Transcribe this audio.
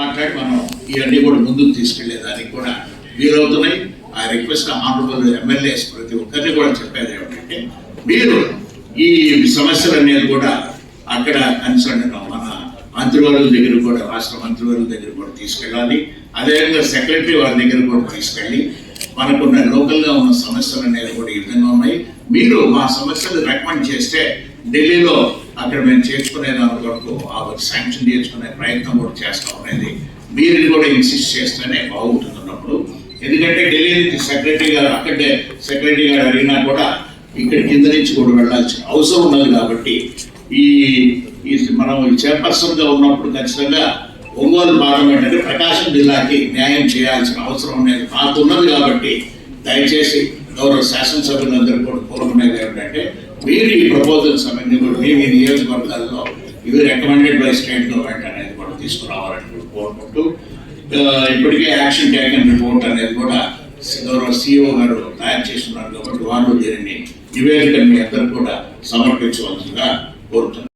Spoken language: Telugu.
మాట్లాడి మనం ఇవన్నీ కూడా ముందుకు తీసుకెళ్లేదానికి కూడా వీలవుతున్నాయి. ఆ రిక్వెస్ట్ ఆనరబుల్ ఎమ్మెల్యేస్ ప్రతి ఒక్కరిని కూడా చెప్పేది ఏమిటంటే, మీరు ఈ సమస్యలు అనేది కూడా అక్కడ కన్సర్న్ మన మంత్రివర్యుల దగ్గర కూడా, రాష్ట్ర మంత్రివర్యుల దగ్గర కూడా తీసుకెళ్ళాలి. అదేవిధంగా సెక్రటరీ వారి దగ్గర కూడా తీసుకెళ్ళి మనకున్న లోకల్గా ఉన్న సమస్యలు అనేది కూడా ఈ విధంగా ఉన్నాయి, మీరు మా సమస్యలు రికమెండ్ చేస్తే ఢిల్లీలో అక్కడ మేము చేసుకునే దాని వరకు శాంక్షన్ చేసుకునే ప్రయత్నం కూడా చేస్తాం అనేది మీరు కూడా ఇన్సిస్ట్ చేస్తేనే బాగుంటున్నప్పుడు. ఎందుకంటే ఢిల్లీ నుంచి సెక్రటరీ గారు అక్కడే సెక్రటరీ గారు అడిగినా కూడా ఇక్కడ కింద నుంచి కూడా వెళ్ళాల్సిన అవసరం ఉన్నది. కాబట్టి ఈ మనం చైర్పర్సన్గా ఉన్నప్పుడు ఖచ్చితంగా ఒంగోలు పార్లమెంట్ అంటే ప్రకాశం జిల్లాకి న్యాయం చేయాల్సిన అవసరం అనేది నాకున్నది. కాబట్టి దయచేసి గౌరవ శాసనసభ్యులందరూ కూడా కోరుకునేది ఏమిటంటే, మీరు ఈ ప్రపోజల్స్ అన్నీ కూడా మీ నియోజకవర్గాల్లో ఇవి రికమెండెడ్ బై స్టేట్ గవర్నమెంట్ అనేది కూడా తీసుకురావాలని కోరుకుంటూ, ఇప్పటికే యాక్షన్ టేకన్ రిపోర్ట్ అనేది కూడా గౌరవ సిఇఓ గారు తయారు చేస్తున్నారు. కాబట్టి వాళ్ళు దీనిని నివేదికను మీ అందరూ కూడా సమర్పించవలసిందిగా కోరుతున్నారు.